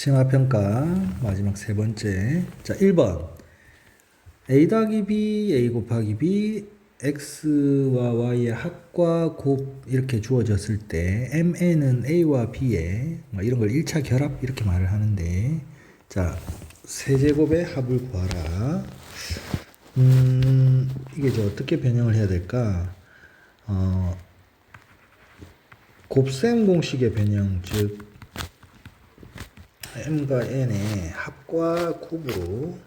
심화평가 마지막 세 번째. 자, 1번. a 더하기 b, a 곱하기 b, x와 y의 합과 곱 이렇게 주어졌을 때 mn은 a와 b의 이런 걸 1차 결합 이렇게 말을 하는데, 자, 세제곱의 합을 구하라. 이게 이제 어떻게 변형을 해야 될까? 곱셈 공식의 변형, 즉 m과 n의 합과 곱으로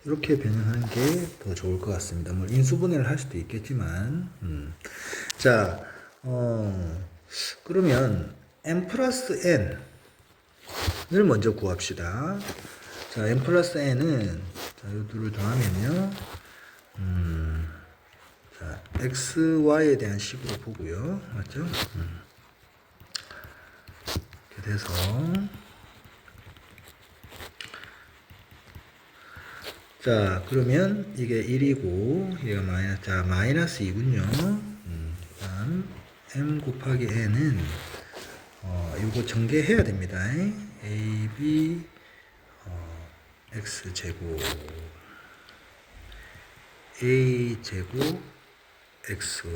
이렇게 변형하는 게 더 좋을 것 같습니다. 뭐 인수분해를 할 수도 있겠지만, 자, 그러면 m 플러스 n을 먼저 구합시다. 자, m 플러스 n은 자, 이 둘을 더하면요, 자, x, y에 대한 식으로 보고요, 맞죠? 이렇게 돼서. 자, 그러면 이게 1이고 얘가 마이너스 2군요. 그다음 m 곱하기 n은 요거 전개해야 됩니다. ab x 제곱 a 제곱 xy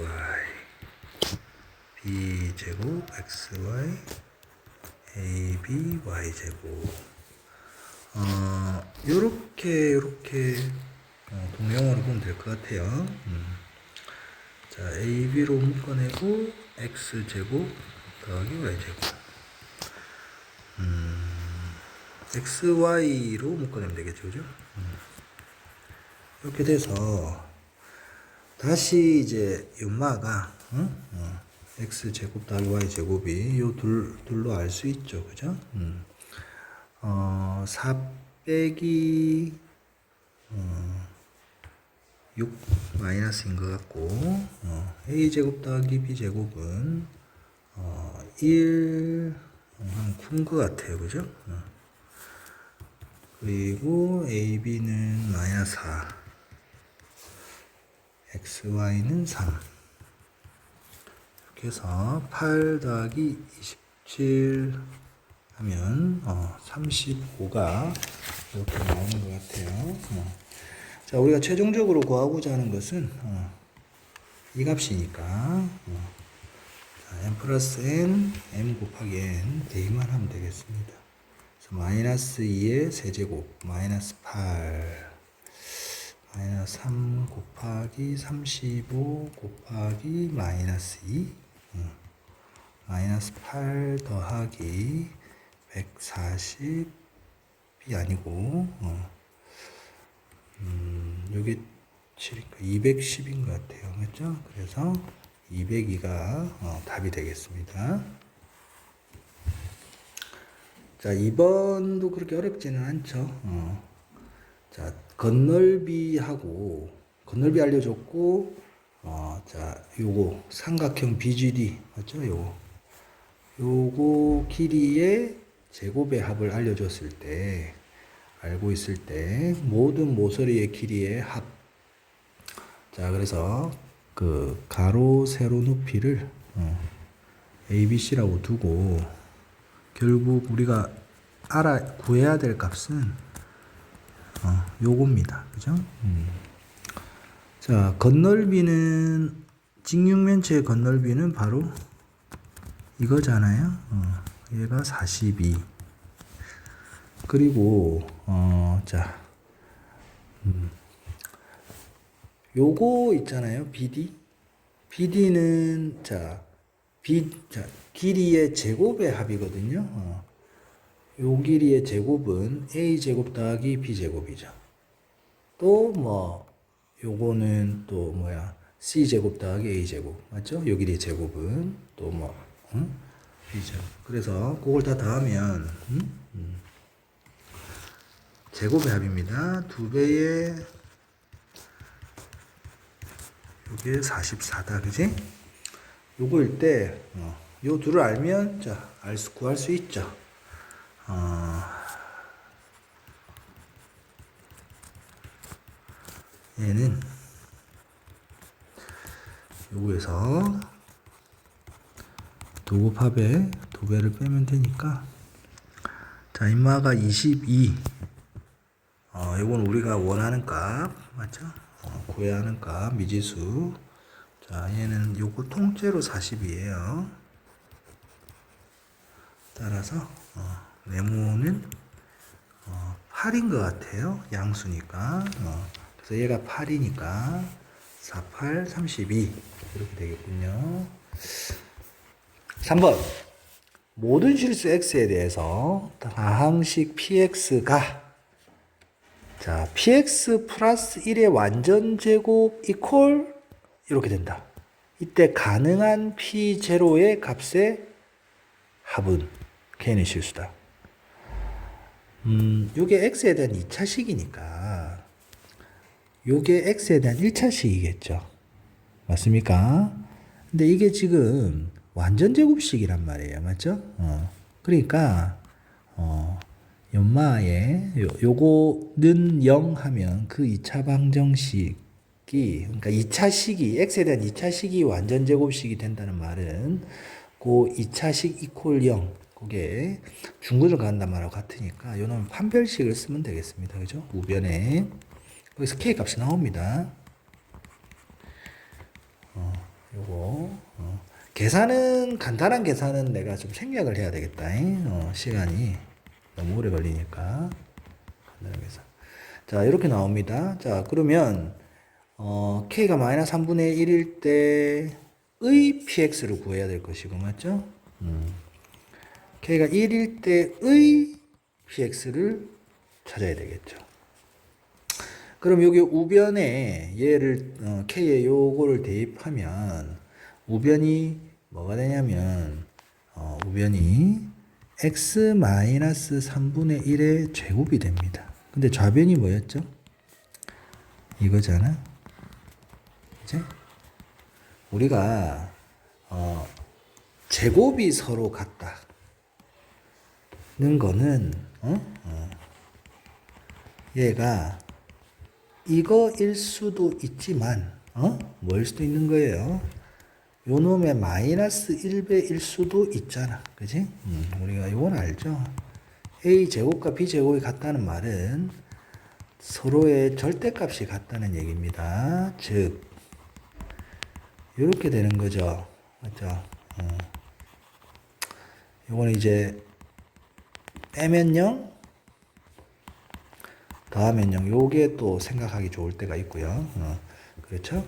b 제곱 xy ab y 제곱. 요렇게 동영어로 보면 될 것 같아요. 자, AB로 묶어내고 X제곱 더하기 Y제곱, XY로 묶어내면 되겠죠, 그죠? 이렇게 돼서 다시 이제 연마가 X제곱 더하기 Y제곱이 요 둘로 알 수 있죠, 그죠? 4 빼기 6 마이너스인 것 같고, a제곱 더하기 b제곱은 1 푼 것 같아요, 그죠? 그리고 ab는 마이너스 4, xy는 3. 이렇게 해서 8 더하기 27 하면 35가 이렇게 나오는 것 같아요. 자, 우리가 최종적으로 구하고자 하는 것은 이 값이니까 자, m 플러스 n, m 곱하기 n 대입만 하면 되겠습니다. 그래서 마이너스 2의 세제곱 마이너스 8 마이너스 3 곱하기 35 곱하기 마이너스 2 마이너스 8 더하기 140이 아니고 요게 7이니까 210인 것 같아요. 맞죠? 그래서 202가 답이 되겠습니다. 자, 2번도 그렇게 어렵지는 않죠. 자, 건널비 알려줬고, 자, 요거 삼각형 BGD 맞죠? 요거 길이의 제곱의 합을 알려줬을 때, 알고 있을 때 모든 모서리의 길이의 합. 자, 그래서 그 가로 세로 높이를 ABC라고 두고 결국 우리가 구해야 될 값은 요겁니다. 그죠? 자, 건널비는 직육면체의 건널비는 바로 이거잖아요. 얘가 42. 그리고 자, 요거 있잖아요. BD는 자, 길이의 제곱의 합이거든요. 요 길이의 제곱은 A 제곱 더하기 B 제곱이죠. 또 요거는 또 C 제곱 더하기 A 제곱 맞죠? 요 길이의 제곱은 또 B 제곱. 그래서 그걸 다 더하면 제곱의 합입니다. 2배의 요게 44다, 그지? 요거일 때, 요 둘을 알면, 자, 구할 수 있죠. 얘는 요거에서 도곱합의 2배를 빼면 되니까. 자, 인마가 22. 이건 우리가 원하는 값, 맞죠? 구해야 하는 값, 미지수. 자, 얘는 요거 통째로 40이에요. 따라서, 네모는 8인 것 같아요. 양수니까. 그래서 얘가 8이니까 4, 8, 32 이렇게 되겠군요. 3번 모든 실수 x에 대해서 다항식 px가 자 px 플러스 1의 완전제곱 이퀄 이렇게 된다. 이때 가능한 p0의 값의 합은 k는 실수다. 요게 x에 대한 2차식이니까 요게 x에 대한 1차식이겠죠. 맞습니까? 근데 이게 지금 완전 제곱식이란 말이에요. 맞죠? 그러니까 연마에 요거는 0 하면 그 2차 방정식이 그러니까 2차식이 x에 대한 2차식이 완전 제곱식이 된다는 말은 그 2차식 이퀄 0 그게 중근을 가한단 말하고 같으니까 요놈 판별식을 쓰면 되겠습니다. 그죠? 우변에 거기서 k 값이 나옵니다. 요거 계산은 간단한 계산은 내가 좀 생략을 해야 되겠다. 시간이 너무 오래 걸리니까 간단한 계산. 자 이렇게 나옵니다. 자 그러면 k가 마이너스 3분의 1일 때의 px를 구해야 될 것이고 맞죠? k가 1일 때의 px를 찾아야 되겠죠. 그럼 여기 우변에 얘를 k에 요거를 대입하면 우변이 뭐가 되냐면 우변이 x-3분의 1의 제곱이 됩니다. 근데 좌변이 뭐였죠? 이거잖아. 이제 우리가 제곱이 서로 같다는 거는 얘가 이거일 수도 있지만 뭐일 수도 있는 거예요. 요 놈의 마이너스 1배일 수도 있잖아. 그지? 우리가 이건 알죠. A 제곱과 B 제곱이 같다는 말은 서로의 절대값이 같다는 얘기입니다. 즉 이렇게 되는 거죠. 맞죠? 이거는 이제 빼면 0 더하면 0 요게 또 생각하기 좋을 때가 있고요. 그렇죠?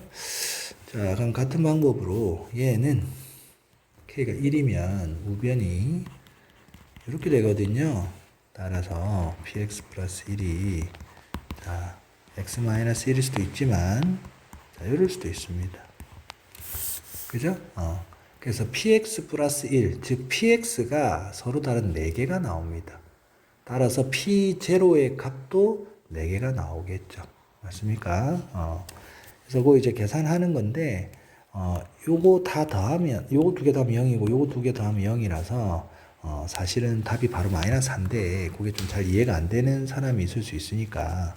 자 그럼 같은 방법으로 얘는 k가 1이면 우변이 이렇게 되거든요. 따라서 px 플러스 1이 자 x-1일 수도 있지만 자 이럴 수도 있습니다. 그죠? 그래서 px 플러스 1, 즉 px가 서로 다른 4개가 나옵니다. 따라서 p0의 값도 4개가 나오겠죠. 맞습니까? 그래서 그거 이제 계산하는 건데, 요거 다 더하면, 요거 2개 더하면 0이고, 요거 2개 더하면 0이라서, 사실은 답이 바로 마이너스 4인데, 그게 좀 잘 이해가 안 되는 사람이 있을 수 있으니까,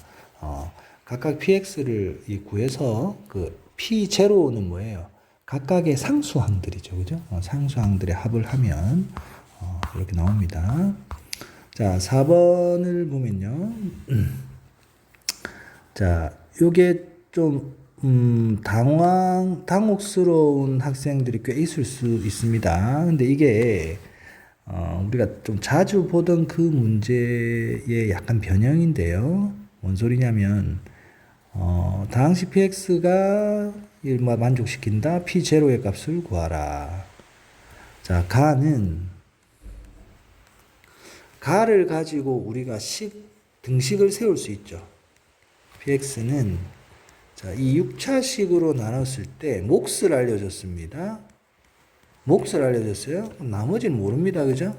각각 px를 구해서, 그 p0는 뭐예요? 각각의 상수항들이죠. 그죠? 상수항들의 합을 하면, 이렇게 나옵니다. 자, 4번을 보면요. 자, 요게 좀, 당혹스러운 학생들이 꽤 있을 수 있습니다. 근데 이게, 우리가 좀 자주 보던 그 문제의 약간 변형인데요. 뭔 소리냐면, 다항식 px가 만족시킨다. p0의 값을 구하라. 자, 가를 가지고 우리가 등식을 세울 수 있죠. px는 자, 이 6차식으로 나눴을 때 몫을 알려줬습니다. 몫을 알려줬어요. 나머지는 모릅니다. 그죠?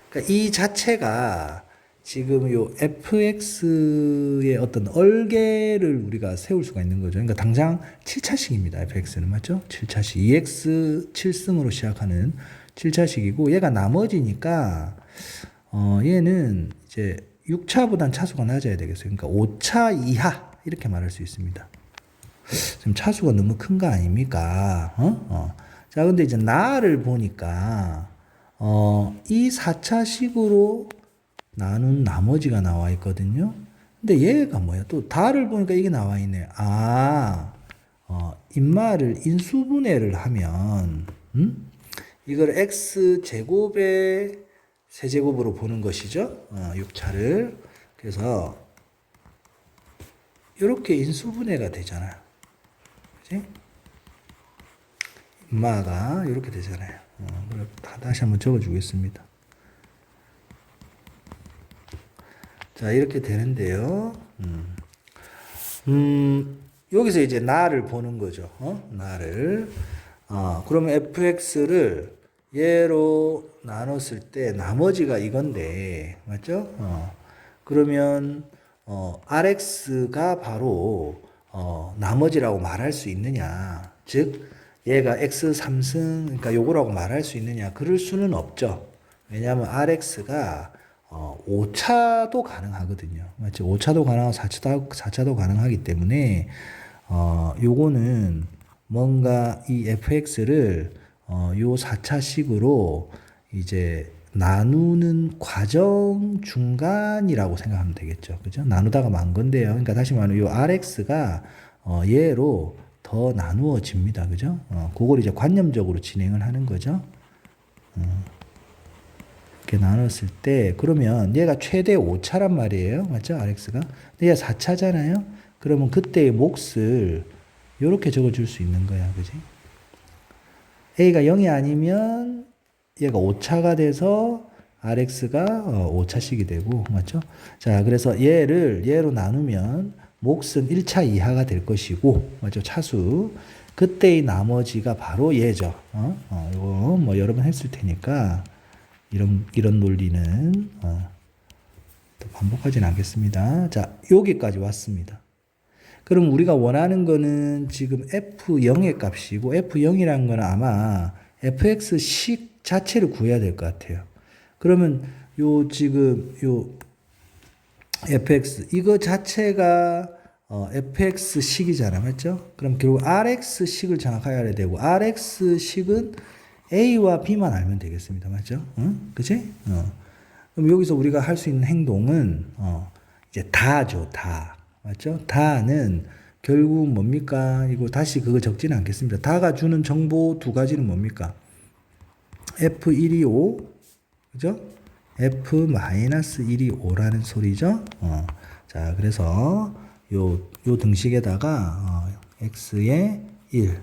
그러니까 이 자체가 지금 요 fx의 어떤 얼개를 우리가 세울 수가 있는 거죠. 그러니까 당장 7차식입니다. fx는 맞죠? 7차식. 2x 7승으로 시작하는 7차식이고 얘가 나머지니까 얘는 이제 6차보단 차수가 낮아야 되겠어요. 그러니까 5차 이하 이렇게 말할 수 있습니다. 지금 차수가 너무 큰 거 아닙니까? 자, 근데 이제 나를 보니까 이 4차식으로 나눈 나머지가 나와 있거든요. 근데 얘가 뭐야? 또 다를 보니까 이게 나와 있네. 인마를 인수분해를 하면, 이걸 x 제곱의 세제곱으로 보는 것이죠. 6차를. 그래서 이렇게 인수분해가 되잖아요. 그지? 인마가 이렇게 되잖아요. 다시 한번 적어주겠습니다. 자, 이렇게 되는데요. 여기서 이제 나를 보는 거죠. 나를. 그러면 fx를 얘로 나눴을 때 나머지가 이건데, 맞죠? 그러면, rx가 바로, 나머지라고 말할 수 있느냐. 즉, 얘가 x 3승, 그러니까 요거라고 말할 수 있느냐. 그럴 수는 없죠. 왜냐하면 rx가 5차도 가능하거든요. 맞죠? 5차도 가능하고 4차도 가능하기 때문에 요거는 뭔가 이 fx를 요 4차식으로 이제 나누는 과정 중간이라고 생각하면 되겠죠. 그죠? 나누다가 만 건데요. 그러니까 다시 말하면 요 rx가 얘로 더 나누어집니다. 그죠? 그걸 이제 관념적으로 진행을 하는 거죠. 이렇게 나눴을 때 그러면 얘가 최대 5차란 말이에요. 맞죠? rx가. 근데 얘가 4차잖아요. 그러면 그때의 몫을 이렇게 적어줄 수 있는 거야. 그지? a가 0이 아니면 얘가 5차가 돼서 rx가 5차씩이 되고, 맞죠? 자, 그래서 얘로 나누면 몫은 1차 이하가 될 것이고, 맞죠? 차수. 그때의 나머지가 바로 얘죠. 이거 뭐 여러 번 했을 테니까 이런 논리는 또 반복하진 않겠습니다. 자, 여기까지 왔습니다. 그럼 우리가 원하는 거는 지금 f0의 값이고 f0이라는 거는 아마 fx식 자체를 구해야 될 것 같아요. 그러면 지금 fx 이거 자체가 fx식이잖아. 맞죠? 그럼 결국 rx식을 정확하게 알아야 되고 rx식은 a와 b만 알면 되겠습니다. 맞죠? 그치? 그럼 여기서 우리가 할 수 있는 행동은 이제 다죠. 다. 맞죠? 다는 결국 뭡니까? 이거 다시 그거 적지는 않겠습니다. 다가 주는 정보 두 가지는 뭡니까? F1이 5, 그죠? F-1이 5라는 소리죠? 자, 그래서 요 등식에다가 x에 1,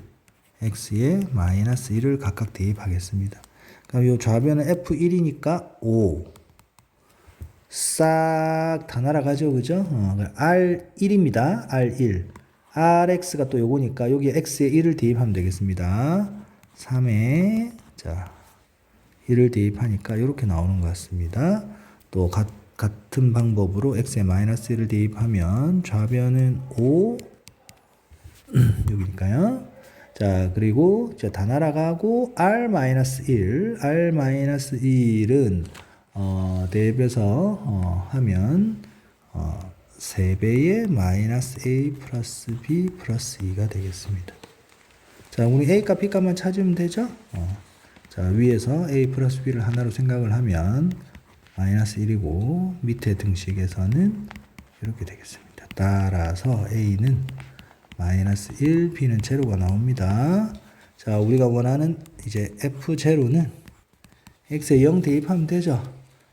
x에 마이너스 1을 각각 대입하겠습니다. 그럼 요 좌변은 F1이니까 5. 싹 다 날아가죠. 그죠? R1입니다. R1. RX가 또 요거니까 여기 X에 1을 대입하면 되겠습니다. 3에 자 1을 대입하니까 이렇게 나오는 것 같습니다. 또 같은 방법으로 X에 마이너스 1을 대입하면 좌변은 5 여기니까요. 자, 그리고 다 날아가고 R-1, R-1은 대입해서 하면 3배의 마이너스 A 플러스 B 플러스 2가 되겠습니다. 자, 우리 A값 B값만 찾으면 되죠? 자, 위에서 A 플러스 B를 하나로 생각을 하면 마이너스 1이고 밑에 등식에서는 이렇게 되겠습니다. 따라서 A는 마이너스 1, B는 제로가 나옵니다. 자, 우리가 원하는 이제 F0는 X에 0 대입하면 되죠.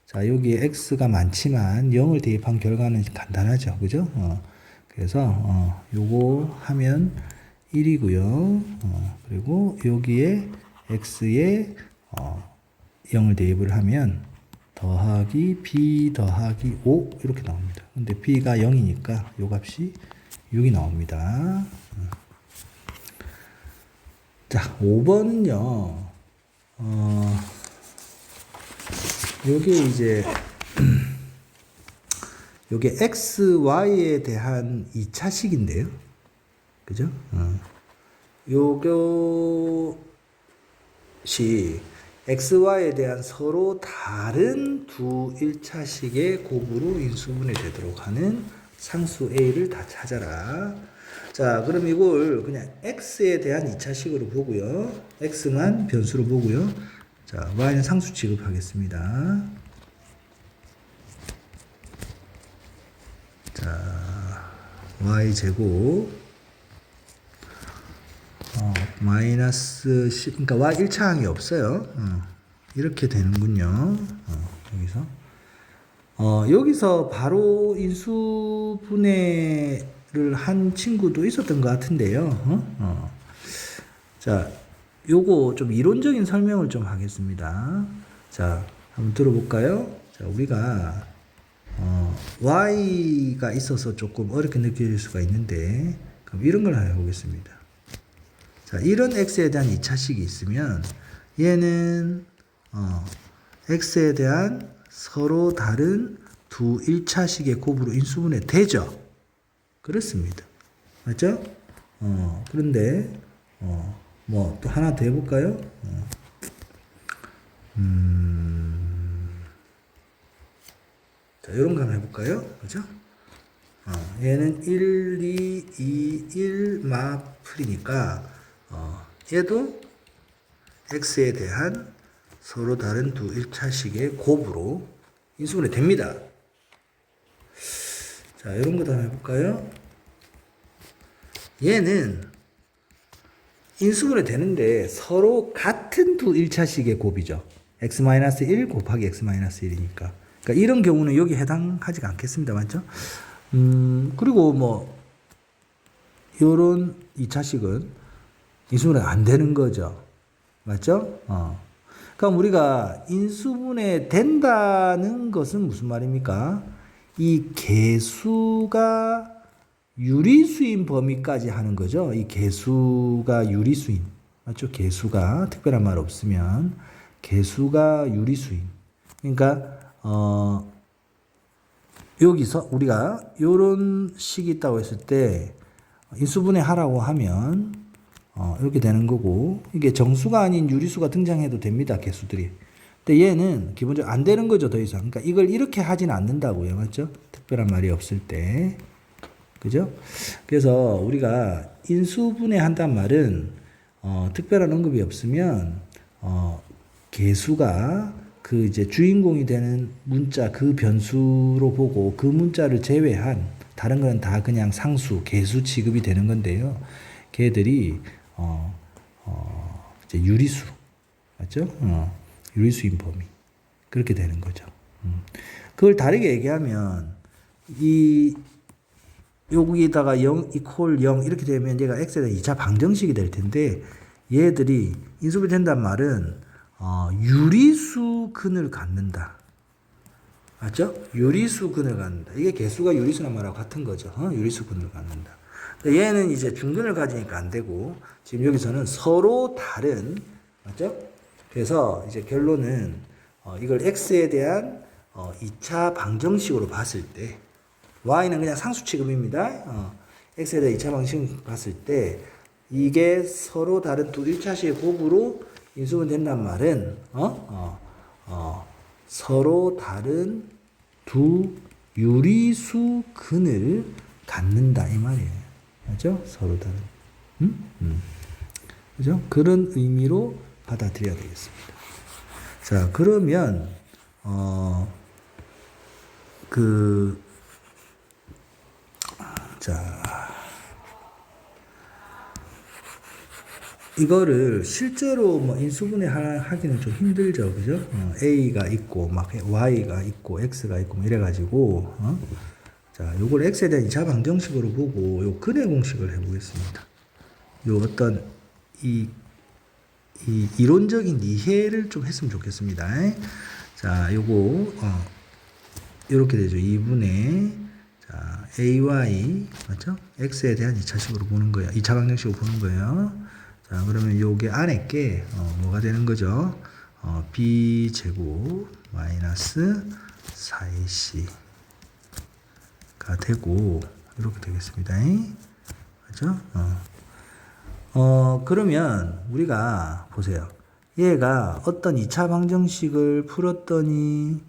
자, 여기에 X가 많지만 0을 대입한 결과는 간단하죠. 그죠? 그래서, 요거 하면 1이고요. 그리고 여기에 X에, 0을 대입을 하면 더하기 B 더하기 5 이렇게 나옵니다. 근데 B가 0이니까 요 값이 6이 나옵니다. 자, 5번은요, 요게 이제, 요게 x, y에 대한 2차식인데요. 그죠? 요것이 x, y에 대한 서로 다른 두 1차식의 곱으로 인수분해 되도록 하는 상수 a를 다 찾아라. 자, 그럼 이걸 그냥 x에 대한 2차식으로 보고요. x만 변수로 보고요. 자, y는 상수 취급하겠습니다. 자, y 제곱 마이너스 10, 그러니까 y 1차 항이 없어요. 이렇게 되는군요. 여기서 여기서 바로 인수분해를 한 친구도 있었던 것 같은데요. 자, 요거 좀 이론적인 설명을 좀 하겠습니다. 자, 한번 들어볼까요? 자, 우리가 y가 있어서 조금 어렵게 느껴질 수가 있는데, 그럼 이런 걸 해보겠습니다. 자, 이런 x에 대한 2차식이 있으면 얘는 x에 대한 서로 다른 두 1차식의 곱으로 인수분해 되죠? 그렇습니다. 맞죠? 그런데 뭐 또 하나 더 해볼까요? 자, 이런 거 한번 해볼까요? 그죠? 얘는 1, 2, 2, 1 마플이니까 얘도 x에 대한 서로 다른 두 1차식의 곱으로 인수분해 됩니다. 자, 이런 것도 한번 해볼까요? 얘는 인수분해 되는데 서로 같은 두 1차식의 곱이죠. x-1 곱하기 x-1이니까. 그러니까 이런 경우는 여기 해당하지 않겠습니다. 맞죠? 그리고 뭐 요런 2차식은 인수분해 안 되는 거죠. 맞죠? 그럼 우리가 인수분해 된다는 것은 무슨 말입니까? 이 개수가 유리수인 범위까지 하는 거죠. 이 개수가 유리수인. 맞죠? 개수가 특별한 말 없으면 개수가 유리수인. 그러니까 여기서 우리가 요런 식이 있다고 했을 때 인수분해 하라고 하면 이렇게 되는 거고, 이게 정수가 아닌 유리수가 등장해도 됩니다. 개수들이. 근데 얘는 기본적으로 안 되는 거죠. 더 이상. 그러니까 이걸 이렇게 하진 않는다고요. 맞죠? 특별한 말이 없을 때. 그죠? 그래서 우리가 인수분해 한단 말은 특별한 언급이 없으면 개수가 그 이제 주인공이 되는 문자 그 변수로 보고 그 문자를 제외한 다른 거는 다 그냥 상수, 개수 취급이 되는 건데요. 걔들이 이제 유리수, 맞죠? 유리수인 범위 그렇게 되는 거죠. 그걸 다르게 얘기하면 여기다가 0 이퀄 0 이렇게 되면 얘가 x에 대한 2차 방정식이 될 텐데 얘들이 인수분해 된단 말은 유리수근을 갖는다. 맞죠? 유리수근을 갖는다. 이게 개수가 유리수란 말하고 같은 거죠. 유리수근을 갖는다. 얘는 이제 중근을 가지니까 안 되고 지금 여기서는 서로 다른, 맞죠? 그래서 이제 결론은 이걸 x에 대한 2차 방정식으로 봤을 때 y는 그냥 상수 취급입니다. x에 대한 2차 방정식 봤을 때 이게 서로 다른 두 1차식의 곱으로 인수분 된단 말은 서로 다른 두 유리수 근을 갖는다 이 말이에요. 맞죠? 서로 다른. 그죠? 그런 의미로 받아들여야 되겠습니다. 자, 그러면 이거를 실제로 뭐 인수분해 하기는 좀 힘들죠. 그죠? A가 있고, 막 Y가 있고, X가 있고, 뭐 이래가지고, 자, 요걸 X에 대한 2차 방정식으로 보고, 요 근의 공식을 해보겠습니다. 요 어떤, 이 이론적인 이해를 좀 했으면 좋겠습니다. 자, 요거, 요렇게 되죠. 2분의, 자, AY, 맞죠? X에 대한 2차식으로 보는 거예요. 2차 방정식으로 보는 거예요. 자, 그러면 요게 안에 게 뭐가 되는 거죠? b제곱 마이너스 4ac가 되고 이렇게 되겠습니다. 그죠? 그러면 우리가 보세요. 얘가 어떤 2차 방정식을 풀었더니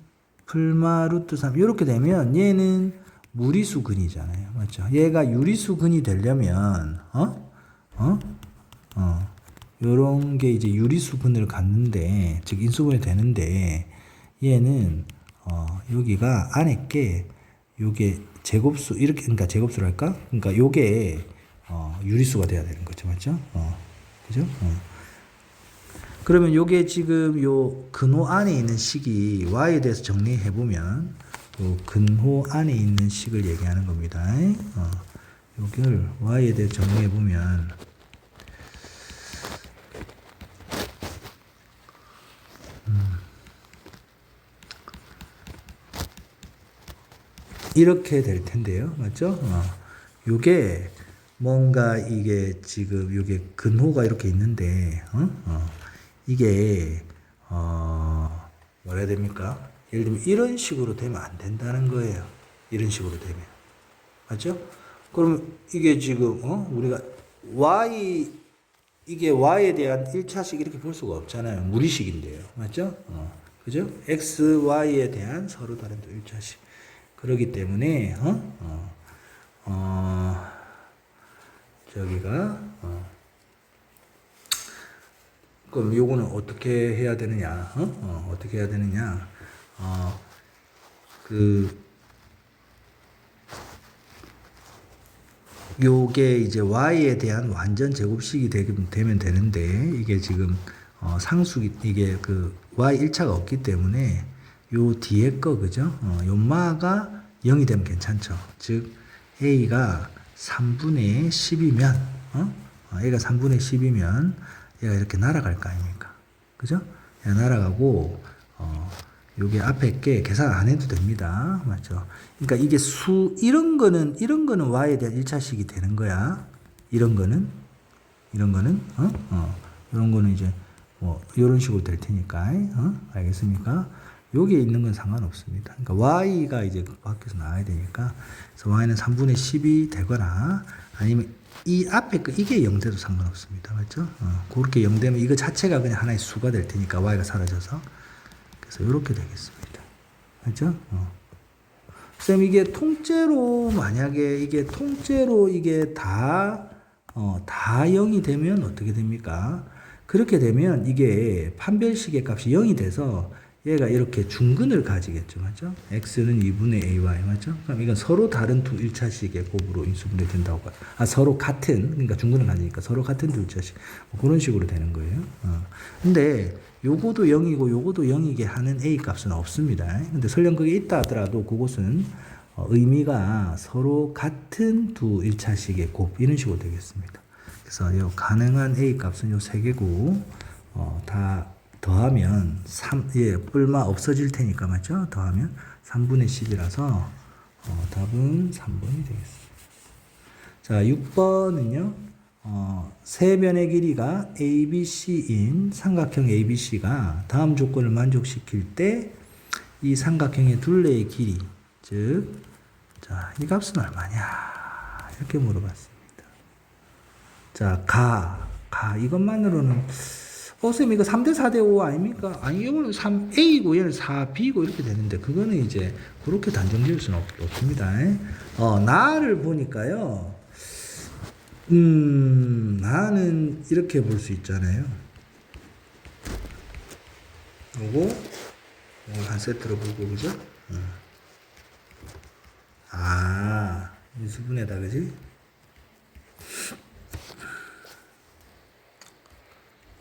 풀마 루트 3 이렇게 되면 얘는 무리수근이잖아요. 맞죠? 얘가 유리수근이 되려면 요런 게 이제 유리수분을 갖는데, 즉 인수분해 되는데, 얘는 여기가 안에 게 요게 제곱수 이렇게, 그러니까 제곱수를 할까? 그러니까 요게 유리수가 돼야 되는 거죠, 맞죠? 그죠? 그러면 요게 지금 요 근호 안에 있는 식이 y에 대해서 정리해 보면 요 근호 안에 있는 식을 얘기하는 겁니다. 요걸 y에 대해서 정리해 보면 이렇게 될 텐데요. 맞죠? 요게 뭔가 이게 지금 요게 근호가 이렇게 있는데, 이게, 뭐라 해야 됩니까? 예를 들면 이런 식으로 되면 안 된다는 거예요. 이런 식으로 되면. 맞죠? 그럼 이게 지금, 우리가 y, 이게 y에 대한 1차식 이렇게 볼 수가 없잖아요. 무리식인데요. 맞죠? 그죠? x, y에 대한 서로 다른 또 1차식. 그러기 때문에 저기가 그럼 요거는 어떻게 해야 되느냐? 어떻게 해야 되느냐? 그 요게 이제 y에 대한 완전 제곱식이 되면 되는데 이게 지금 상수기 이게 그 y 1차가 없기 때문에 요 뒤에 거 그죠? 요 마가 0이 되면 괜찮죠. 즉 a가 3분의 10이면 a가 3분의 10이면 얘가 이렇게 날아갈 거 아닙니까? 그죠? 얘가 날아가고 요게 앞에 게 계산 안 해도 됩니다. 맞죠? 그러니까 이게 이런 거는 y에 대한 1차식이 되는 거야. 이런 거는 이런 거는 이제 뭐 이런 식으로 될 테니까 알겠습니까? 여기에 있는 건 상관없습니다. 그러니까 y가 이제 밖에서 나와야 되니까 그래서 y는 3분의 10이 되거나 아니면 이 앞에 거 이게 0 돼도 상관없습니다. 맞죠? 그렇게 0 되면 이거 자체가 그냥 하나의 수가 될 테니까 y가 사라져서 그래서 이렇게 되겠습니다. 맞죠? 쌤 이게 통째로 만약에 이게 통째로 이게 다 0이 되면 어떻게 됩니까? 그렇게 되면 이게 판별식의 값이 0이 돼서 얘가 이렇게 중근을 가지겠죠. 맞죠? x는 2분의 ay 맞죠? 그럼 이건 서로 다른 두 1차식의 곱으로 인수분해 된다고 봐요. 서로 같은 그러니까 중근을 가지니까 서로 같은 두 1차식 뭐 그런 식으로 되는 거예요. 근데 요거도 0이고 요거도 0이게 하는 a 값은 없습니다. 근데 설령 그게 있다 하더라도 그것은 의미가 서로 같은 두 1차식의 곱 이런 식으로 되겠습니다. 그래서 요 가능한 a 값은 요 세 개고 다 더하면 3, 뿔마 없어질 테니까 맞죠? 더하면 3분의 10이라서 답은 3번이 되겠습니다. 자, 6번은요. 세변의 길이가 ABC인 삼각형 ABC가 다음 조건을 만족시킬 때 이 삼각형의 둘레의 길이 즉, 자, 이 값은 얼마냐 이렇게 물어봤습니다. 자, 이것만으로는 쌤 이거 3대 4대 5 아닙니까? 아니 이거는 3A고 얘는 4B고 이렇게 되는데 그거는 이제 그렇게 단정 지을 수는 없습니다. 나를 보니까요. 나는 이렇게 볼 수 있잖아요. 요거 한 세트로 보고 그죠? 인수분해다 그지?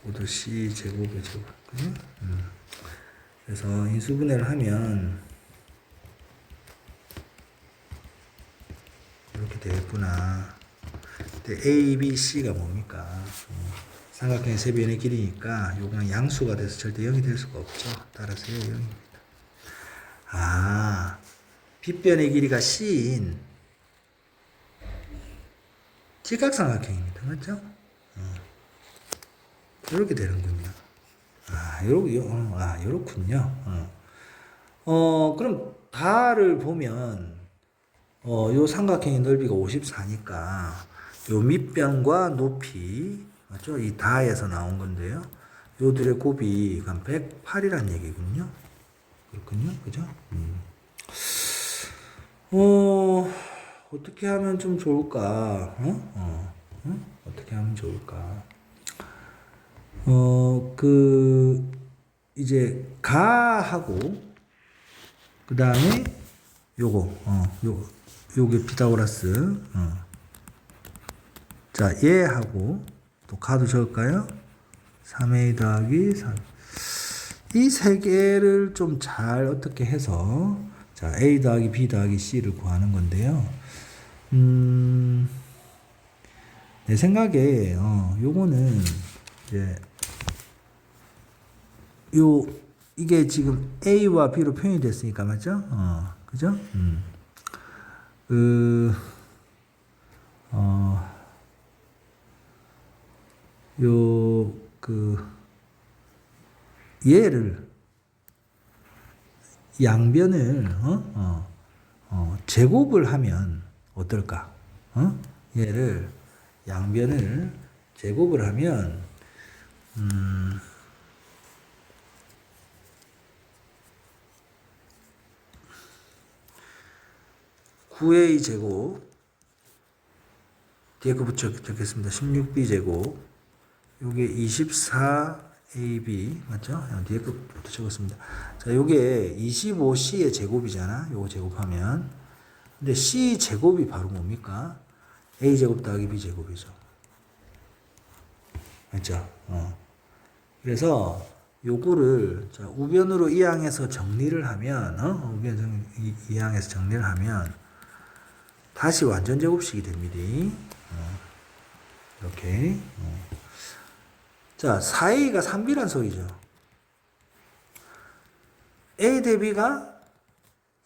모두 C 제곱의 제곱 그죠? 그래서 인수분해를 하면 이렇게 되겠구나. 근데 A, B, C가 뭡니까? 삼각형의 세 변의 길이니까 요거는 양수가 돼서 절대 0이 될 수가 없죠. 따라서 0입니다. 빗변의 길이가 C인 직각삼각형입니다. 맞죠? 이렇게 되는군요. 요렇군요. 그럼 다를 보면 요 삼각형의 넓이가 54니까 요 밑변과 높이 맞죠? 이 다에서 나온 건데요. 요들의 곱이 한 108이란 얘기군요. 그렇군요. 그죠? 어떻게 하면 좀 좋을까? 어떻게 하면 좋을까? 그 이제 가하고 그 다음에 요게 피타고라스. 자, 얘하고 또 가도 적을까요? 3a 더하기 3. 이 세 개를 좀 잘 어떻게 해서 자, a 더하기 b 더하기 c를 구하는 건데요. 내 생각에 요거는 이제 이게 지금 a와 b로 표현이 됐으니까 맞죠? 그죠? 얘를 양변을 제곱을 하면 어떨까? 얘를 양변을 제곱을 하면 9a 제곱 뒤에 거 붙였겠습니다. 16b 제곱 요게 24ab 맞죠? 뒤에 거부터 적었습니다. 자, 요게 25c의 제곱이잖아. 요거 제곱하면 근데 c 제곱이 바로 뭡니까? a 제곱 더하기 b 제곱이죠. 맞죠? 그래서 요거를 자, 우변으로 이항해서 정리를 하면 우변 이항해서 정리를 하면 다시 완전 제곱식이 됩니다. 이렇게. 자, 4a가 3b란 소리죠. a 대 b가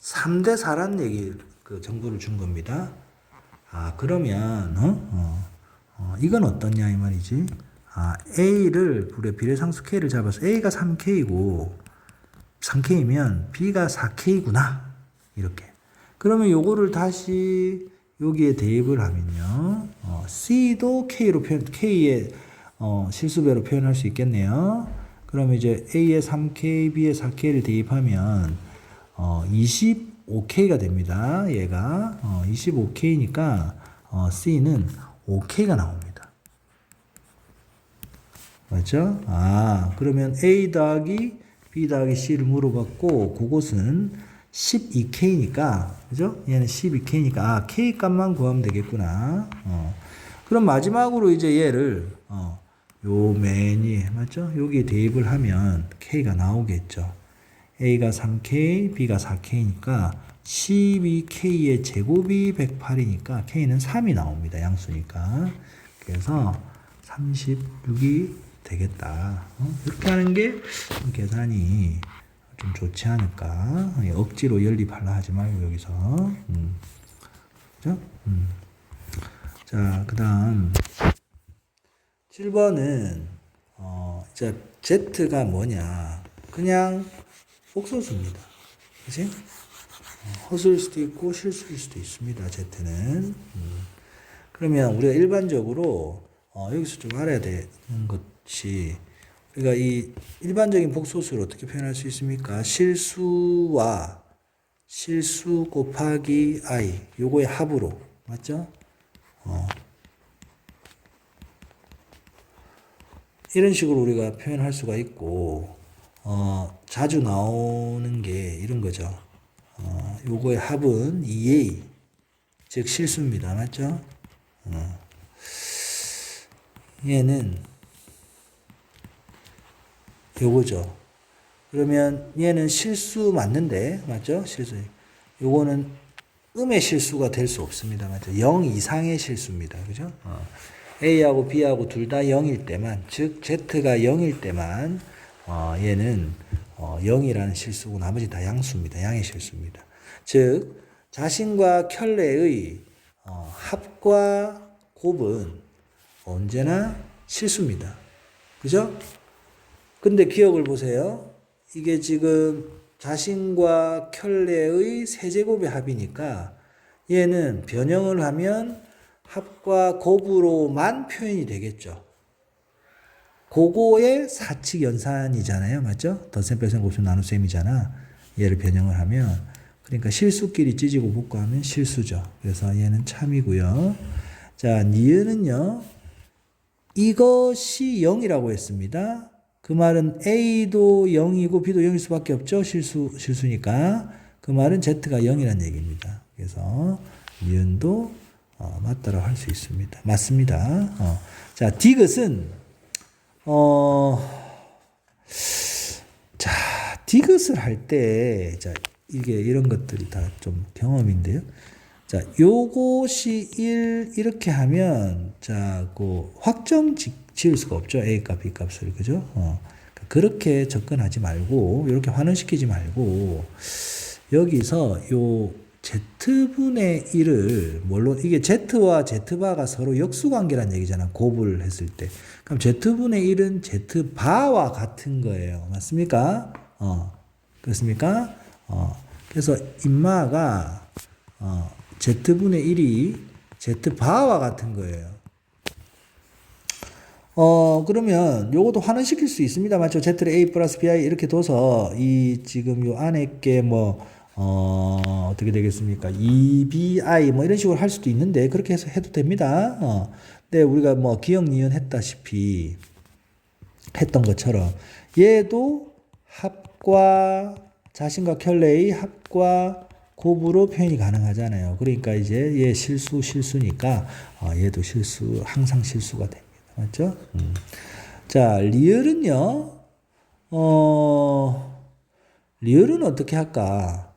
3대 4란 얘기, 그 정보를 준 겁니다. 그러면, 이건 어떠냐, 이 말이지. a를, 우리가 비례상수 k를 잡아서 a가 3k이고, 3k이면 b가 4k구나. 이렇게. 그러면 요거를 다시 여기에 대입을 하면요. C도 K로 K의 실수배로 표현할 수 있겠네요. 그러면 이제 A에 3K, B에 4K를 대입하면 25K가 됩니다. 얘가 25K니까 C는 5K가 나옵니다. 맞죠? 그러면 A 더하기 B 더하기 C를 물어봤고 그곳은 12K니까, 그죠? 얘는 12K니까, K 값만 구하면 되겠구나. 그럼 마지막으로 이제 얘를, 요 맨 위에, 맞죠? 여기에 대입을 하면 K가 나오겠죠. A가 3K, B가 4K니까, 12K의 제곱이 108이니까, K는 3이 나옵니다. 양수니까. 그래서 36이 되겠다. 이렇게 하는 게 계산이 좀 좋지 않을까. 억지로 연립하려 하지 말고 여기서. 그죠? 자, 그 다음 7번은 자, Z가 뭐냐. 그냥 복소수입니다. 그치? 허수일 수도 있고 실수일 수도 있습니다. Z는. 그러면 우리가 일반적으로 여기서 좀 알아야 되는 것이, 그러니까 이 일반적인 복소수를 어떻게 표현할 수 있습니까? 실수와 실수 곱하기 i 요거의 합으로, 맞죠? 이런 식으로 우리가 표현할 수가 있고, 자주 나오는 게 이런 거죠. 요거의 합은 2a, 즉 실수입니다. 맞죠? 얘는 요거죠. 그러면 얘는 실수 맞는데, 맞죠? 실수. 요거는 음의 실수가 될 수 없습니다. 맞죠? 0 이상의 실수입니다. 그죠? A하고 B하고 둘 다 0일 때만, 즉 Z가 0일 때만 얘는 0이라는 실수고 나머지 다 양수입니다. 양의 실수입니다. 즉 자신과 켤레의 합과 곱은 언제나 실수입니다. 그죠? 근데 기억을 보세요. 이게 지금 자신과 켤레의 세제곱의 합이니까 얘는 변형을 하면 합과 곱으로만 표현이 되겠죠. 그거의 사칙 연산이잖아요. 맞죠? 덧셈, 뺄셈, 곱셈, 나눗셈이잖아. 얘를 변형을 하면. 그러니까 실수끼리 찢고 복구하면 실수죠. 그래서 얘는 참이고요. 자, 니은은요. 이것이 0이라고 했습니다. 그 말은 A도 0이고 B도 0일 수밖에 없죠. 실수니까. 그 말은 Z가 0이라는 얘기입니다. 그래서 니은도 맞다라고 할 수 있습니다. 맞습니다. 자, 디귿은 자, 디귿을 할 때, 자, 이게 이런 것들이 다 좀 경험인데요. 자, 요것이 1, 이렇게 하면, 자, 그, 확정 지을 수가 없죠. A 값, B 값을. 그죠? 그렇게 접근하지 말고, 이렇게 환원시키지 말고, 여기서 요 Z분의 1을, 물론 이게 Z와 Z바가 서로 역수관계란 얘기잖아. 곱을 했을 때. 그럼 Z분의 1은 Z바와 같은 거예요. 맞습니까? 그렇습니까? 그래서 인마가, Z분의 1이 Z바와 같은 거예요. 그러면 요것도 환원시킬 수 있습니다. 맞죠? Z를 A 플러스 BI 이렇게 둬서 이 지금 요 안에 게 어떻게 되겠습니까? 2BI 뭐 이런 식으로 할 수도 있는데 그렇게 해서 해도 됩니다. 근데 우리가 뭐 기억 니은 했다시피 했던 것처럼 얘도 합과 자신과 켤레의 합과 곱으로 표현이 가능하잖아요. 그러니까 이제 얘 실수니까 얘도 항상 실수가 됩니다. 맞죠? 자, 리을은요. 리을은 어떻게 할까?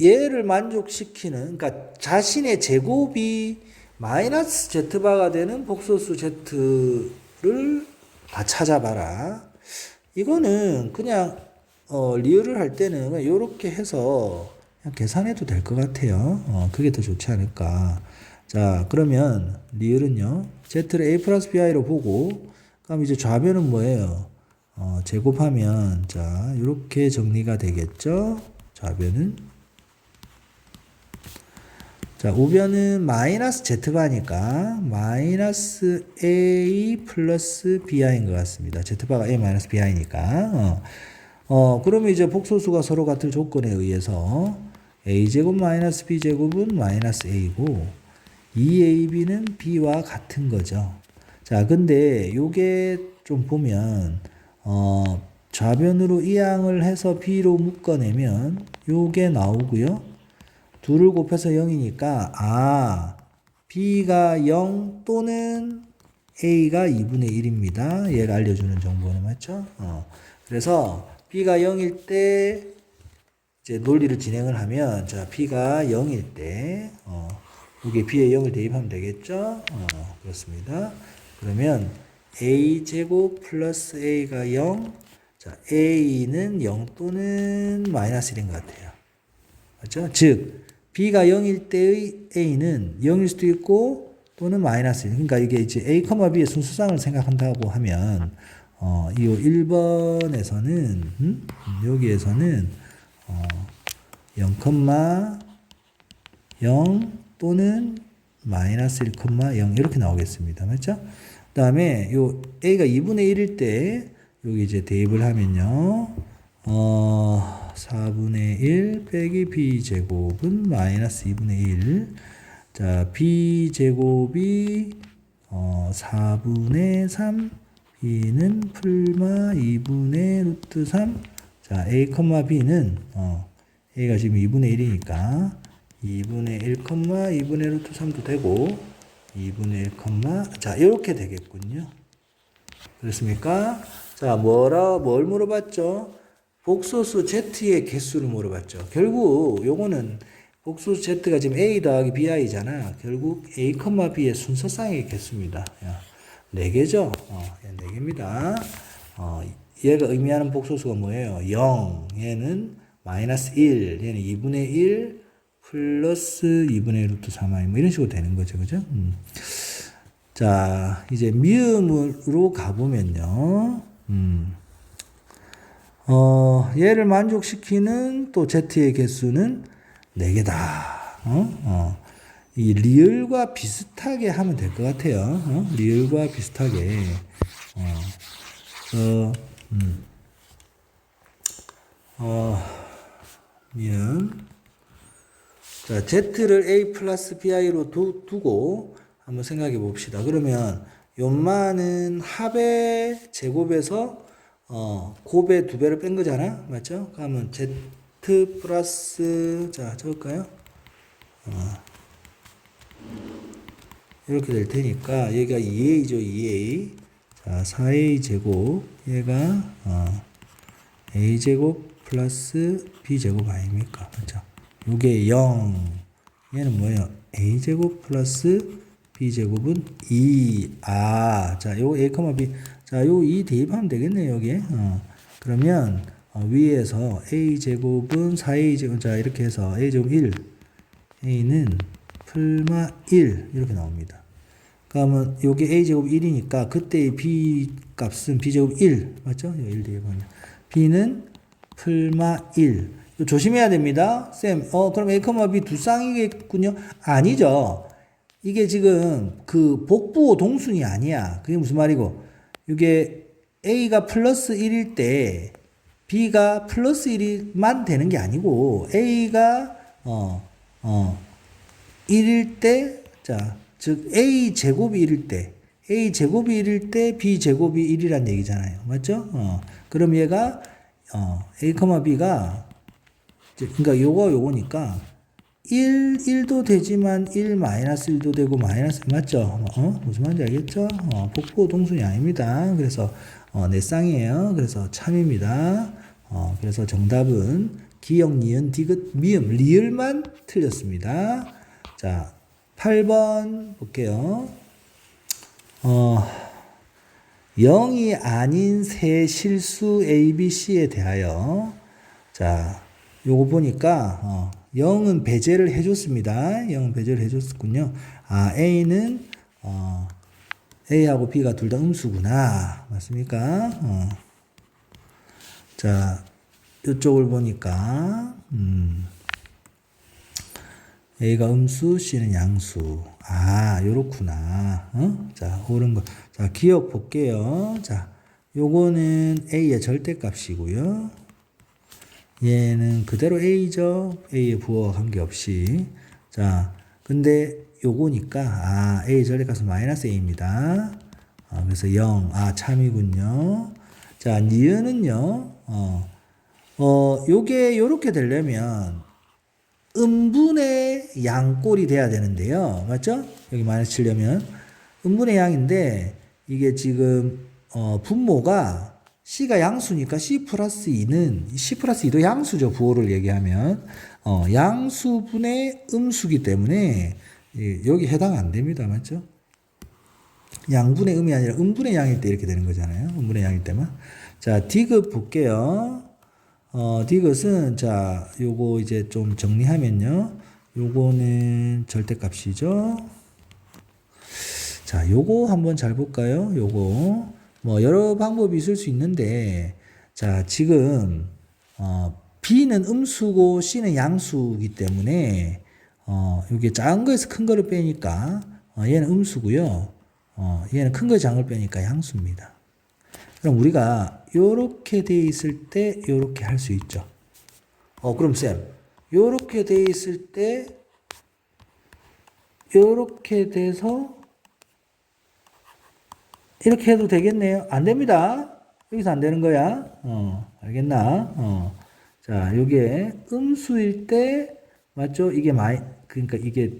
얘를 만족시키는, 그러니까 자신의 제곱이 마이너스 Z바가 되는 복소수 Z를 다 찾아봐라. 이거는 그냥 리을을 할 때는 그냥 이렇게 해서 그냥 계산해도 될 것 같아요. 그게 더 좋지 않을까. 자, 그러면 리을은요. Z를 A 플러스 BI로 보고 그럼 이제 좌변은 뭐예요? 제곱하면 자, 이렇게 정리가 되겠죠? 좌변은 자, 우변은 마이너스 Z바니까 마이너스 A 플러스 BI인 것 같습니다. Z바가 A 마이너스 BI니까 그러면 이제 복소수가 서로 같을 조건에 의해서 A제곱 마이너스 B제곱은 마이너스 A고 2AB는 B와 같은 거죠. 자, 근데 요게 좀 보면 좌변으로 이항을 해서 B로 묶어내면 요게 나오고요. 둘을 곱해서 0이니까 B가 0 또는 A가 2분의 1입니다. 얘가 알려주는 정보는 맞죠? 그래서 B가 0일 때 이제 논리를 진행을 하면 자, B가 0일 때 여기에 B에 0을 대입하면 되겠죠? 그렇습니다. 그러면 A제곱 플러스 A가 0. 자, A는 0 또는 마이너스 1인 것 같아요. 맞죠? 즉, B가 0일 때의 A는 0일 수도 있고 또는 마이너스 1. 그러니까 이게 이제 A, B의 순수상을 생각한다고 하면 이 1번에서는 여기에서는 0,0 또는 마이너스 1,0 이렇게 나오겠습니다. 맞죠? 그 다음에 요 A가 2분의 1일 때 여기 이제 대입을 하면요. 4분의 1 빼기 B제곱은 마이너스 2분의 1. 자, B제곱이 4분의 3. B는 풀마 2분의 루트 3. 자, A, B는 A가 지금 2분의 1이니까 2분의 1, 2분의 루트 3도 되고 2분의 1, 자, 이렇게 되겠군요. 그렇습니까? 자, 뭘 물어봤죠? 복소수 Z의 개수를 물어봤죠. 결국 요거는 복소수 Z가 지금 A 더하기 BI잖아. 결국 A, B의 순서쌍의 개수입니다. 4개죠? 4개입니다. 얘가 의미하는 복소수가 뭐예요? 0. 얘는 마이너스 1. 얘는 2분의 1 플러스 2분의 루트 3i. 뭐 이런 식으로 되는 거죠. 그죠? 자, 이제 미음으로 가보면요. 얘를 만족시키는 또 Z의 개수는 4개다. 이 리을과 비슷하게 하면 될 것 같아요. 리을과 비슷하게. 미음. 자, Z를 A 플러스 BI로 두고 한번 생각해 봅시다. 그러면 연마는 합의 제곱에서 곱의 2배를 뺀 거잖아. 맞죠? 그러면 z 플러스 자 적을까요? 이렇게 될 테니까 여기가 2a죠. 2a. 자 4a 제곱 얘가 a 제곱 플러스 b 제곱 아닙니까? 맞죠? 요게 0. 얘는 뭐예요? a 제곱 플러스 b 제곱은 2. 자, 요 a, b. 자, 요 2 대입하면 되겠네요, 여기에. 그러면 위에서 a 제곱은 4a 제곱. 자, 이렇게 해서 a 제곱 1. a는 풀마 1 이렇게 나옵니다. 그러면 요게 a 제곱 1이니까 그때의 b 값은 b 제곱 1. 맞죠? 1 대입하면 b는 풀마 1. 조심해야 됩니다. 쌤, 그럼 a, b 두 쌍이겠군요? 아니죠. 이게 지금 그 복부호 동순이 아니야. 그게 무슨 말이고? 이게 a가 플러스 1일 때 b가 플러스 1만 되는 게 아니고 a가 1일 때, 자, 즉 a 제곱이 1일 때 b 제곱이 1이란 얘기잖아요. 맞죠? 그럼 얘가 a, b가 그러니까 요거니까 1도 되지만 1 마이너스 1도 되고 마이너스 맞죠? 무슨 말인지 알겠죠? 복부 동순이 아닙니다. 그래서 네 쌍이에요. 그래서 참입니다. 그래서 정답은 기역, 니은, 디귿, 미음, 리을만 틀렸습니다. 자, 8번 볼게요. 0이 아닌 세 실수 A, B, C에 대하여 자, 요거 보니까 0은 배제를 해줬습니다. 0은 배제를 해줬군요. A는 A하고 B가 둘 다 음수구나. 맞습니까? 자, 이쪽을 보니까 A가 음수, C는 양수. 요렇구나. 자, 옳은 거. 자, 기억 볼게요. 자, 요거는 A의 절대값이고요. 얘는 그대로 A죠. A의 부호와 관계없이. 자, 근데 요거니까, A 절대값은 마이너스 A입니다. 그래서 0. 참이군요. 자, 니은은요, 요게 요렇게 되려면, 음분의 양꼴이 돼야 되는데요. 맞죠? 여기 마이너스 치려면. 음분의 양인데, 이게 지금, 분모가 C가 양수니까 C 플러스 2는, C 플러스 2도 양수죠. 부호를 얘기하면. 양수분의 음수기 때문에, 여기 해당 안 됩니다. 맞죠? 양분의 음이 아니라 음분의 양일 때 이렇게 되는 거잖아요. 음분의 양일 때만. 자, 디귿 볼게요. 디귿은, 자, 요거 이제 좀 정리하면요. 요거는 절대값이죠. 자, 요거 한번 잘 볼까요? 요거. 뭐, 여러 방법이 있을 수 있는데, 자, 지금, B는 음수고 C는 양수이기 때문에, 요게 작은 거에서 큰 거를 빼니까, 얘는 음수고요. 얘는 큰 거에서 작은 걸 빼니까 양수입니다. 그럼 우리가 요렇게 돼 있을 때 요렇게 할 수 있죠. 그럼 쌤, 요렇게 돼 있을 때 요렇게 돼서 이렇게 해도 되겠네요. 안 됩니다. 여기서 안 되는 거야. 알겠나? 자, 요게 음수일 때 맞죠? 이게 그러니까 이게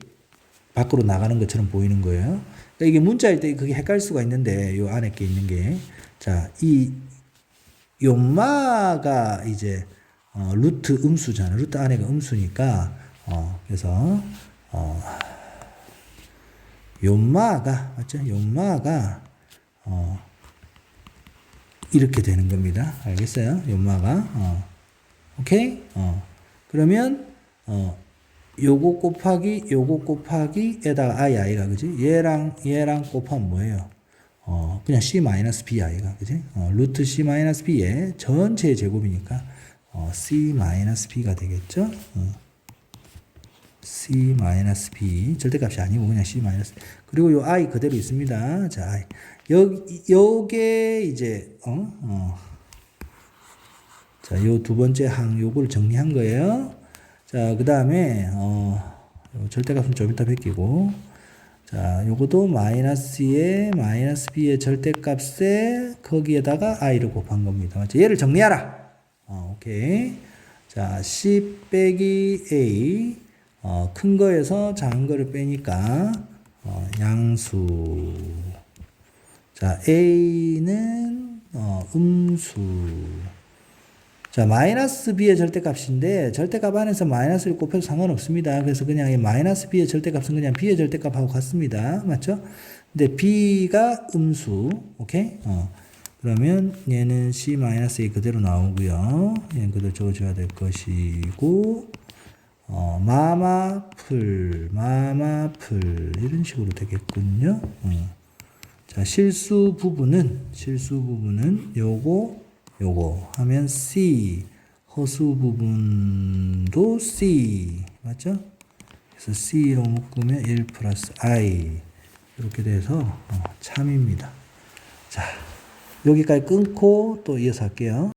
밖으로 나가는 것처럼 보이는 거예요. 그러니까 이게 문자일 때 그게 헷갈릴 수가 있는데 요 안에 게 있는 게 자, 이 요마가 이제 루트 음수잖아요. 루트 안에가 음수니까 그래서 요마가 맞죠? 요마가 이렇게 되는 겁니다. 알겠어요? 요마가 오케이? 그러면 요거 곱하기 에다가 i가 그지? 얘랑 곱하면 뭐예요? 그냥 C-B 아이가, 그지? 루트 C-B의 전체 제곱이니까, C-B가 되겠죠? C-B. 절대값이 아니고, 그냥 C-. 그리고 요 I 그대로 있습니다. 자, I. 요게 이제, 자, 요 두 번째 요걸 정리한 거예요. 자, 그 다음에, 절대값은 좀 이따 베끼고, 자, 요것도 마이너스에 마이너스 b의 절대값에 거기에다가 i를 곱한 겁니다. 맞죠? 얘를 정리하라. 오케이. 자, c 빼기 a 큰 거에서 작은 거를 빼니까 양수. 자, a는 음수. 자, 마이너스 b의 절대값인데 절대값 안에서 마이너스를 곱해도 상관없습니다. 그래서 그냥 이 마이너스 b의 절대값은 그냥 b의 절대값하고 같습니다. 맞죠? 근데 b가 음수. 오케이? 그러면 얘는 c-a 그대로 나오고요. 얘는 그대로 적어줘야 될 것이고 마마풀 이런 식으로 되겠군요. 자, 실수 부분은 요거 하면 C, 허수 부분도 C, 맞죠? 그래서 C로 묶으면 1 플러스 I 이렇게 돼서 참입니다. 자, 여기까지 끊고 또 이어서 할게요.